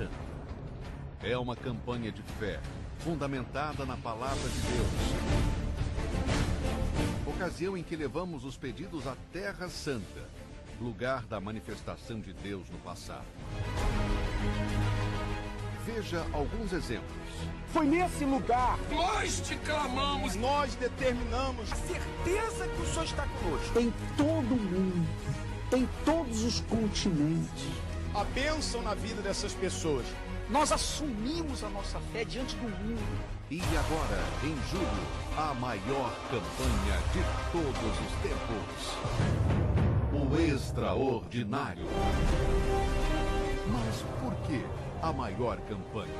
Santa. É uma campanha de fé, fundamentada na palavra de Deus. Ocasião em que levamos os pedidos à Terra Santa, lugar da manifestação de Deus no passado. Veja alguns exemplos. Foi nesse lugar. Nós te clamamos. Nós determinamos. A certeza que o Senhor está conosco. Em todo o mundo, em todos os continentes. A bênção na vida dessas pessoas. Nós assumimos a nossa fé diante do mundo. E agora, em julho, a maior campanha de todos os tempos. O Extraordinário. Mas por que a maior campanha?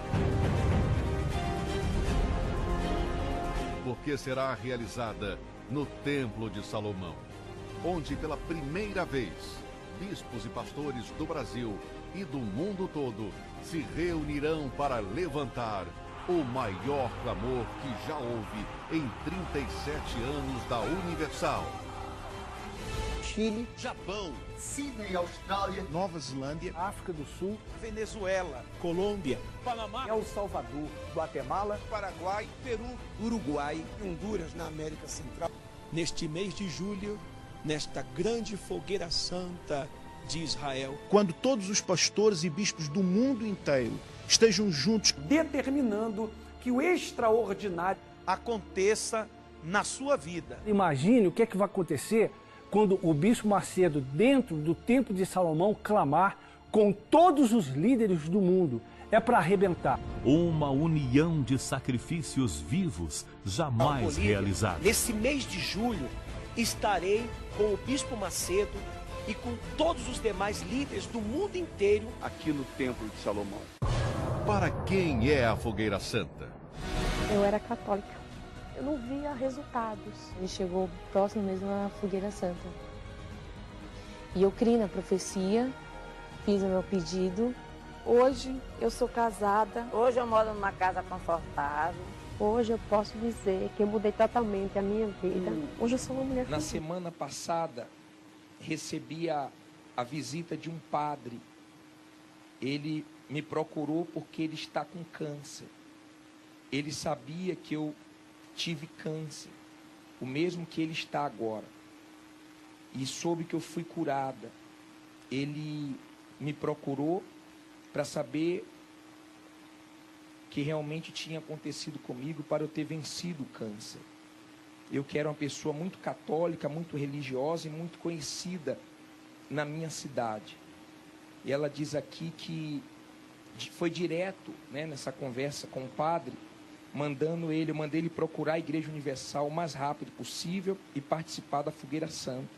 Porque será realizada no Templo de Salomão, onde pela primeira vez, bispos e pastores do Brasil e do mundo todo se reunirão para levantar o maior clamor que já houve em 37 anos da Universal. Chile, Japão, Sydney, Austrália, Nova Zelândia, África do Sul, Venezuela, Colômbia, Panamá, El Salvador, Guatemala, Paraguai, Peru, Uruguai e Honduras na América Central. Neste mês de julho, nesta grande fogueira santa de Israel, quando todos os pastores e bispos do mundo inteiro estejam juntos, determinando que o extraordinário aconteça na sua vida. Imagine o que é que vai acontecer quando o bispo Macedo, dentro do Templo de Salomão, clamar com todos os líderes do mundo. É para arrebentar. Uma união de sacrifícios vivos jamais realizada. Nesse mês de julho, estarei com o bispo Macedo e com todos os demais líderes do mundo inteiro aqui no Templo de Salomão. Para quem é a Fogueira Santa? Eu era católica. Eu não via resultados. Ele chegou próximo mesmo à Fogueira Santa. E eu criei na profecia, fiz o meu pedido. Hoje eu sou casada. Hoje eu moro numa casa confortável. Hoje eu posso dizer que eu mudei totalmente a minha vida. Hoje eu sou uma mulher feliz. Na semana passada, recebi a visita de um padre. Ele me procurou porque ele está com câncer. Ele sabia que eu tive câncer, o mesmo que ele está agora. E soube que eu fui curada. Ele me procurou para saber que realmente tinha acontecido comigo para eu ter vencido o câncer. Eu que era uma pessoa muito católica, muito religiosa e muito conhecida na minha cidade. E ela diz aqui que foi direto, né, nessa conversa com o padre, eu mandei ele procurar a Igreja Universal o mais rápido possível e participar da Fogueira Santa.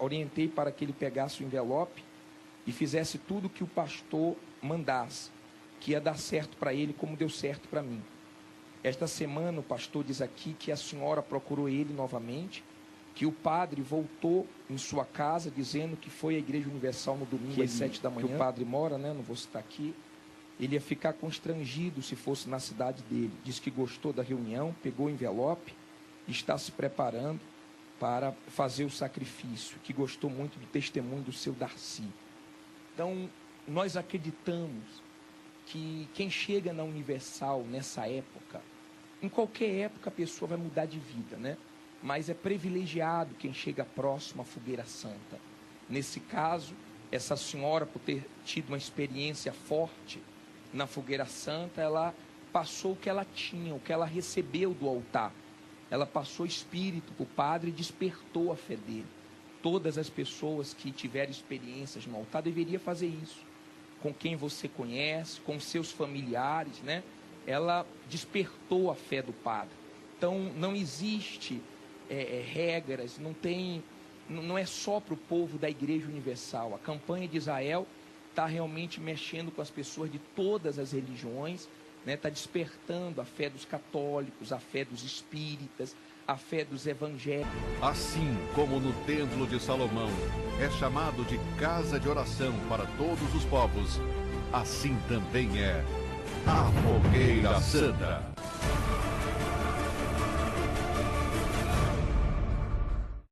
Orientei para que ele pegasse o envelope e fizesse tudo o que o pastor mandasse, que ia dar certo para ele como deu certo para mim. Esta semana o pastor diz aqui que a senhora procurou ele novamente, que o padre voltou em sua casa dizendo que foi à Igreja Universal no domingo às 7 da manhã. Que o padre mora, né? Não vou citar aqui. Ele ia ficar constrangido se fosse na cidade dele. Diz que gostou da reunião, pegou o envelope, está se preparando para fazer o sacrifício, que gostou muito do testemunho do seu Darcy. Então, nós acreditamos que quem chega na Universal nessa época, em qualquer época a pessoa vai mudar de vida, né? Mas é privilegiado quem chega próximo à Fogueira Santa. Nesse caso, essa senhora, por ter tido uma experiência forte na Fogueira Santa, ela passou o que ela tinha, o que ela recebeu do altar. Ela passou espírito para o padre e despertou a fé dele. Todas as pessoas que tiverem experiências no altar deveriam fazer isso. Com quem você conhece, com seus familiares, né? Ela despertou a fé do padre. Então, não existe regras, não é só para o povo da Igreja Universal. A campanha de Israel está realmente mexendo com as pessoas de todas as religiões, né? Está despertando a fé dos católicos, a fé dos espíritas, a fé dos evangélicos. Assim como no Templo de Salomão é chamado de casa de oração para todos os povos, assim também é a Fogueira Santa.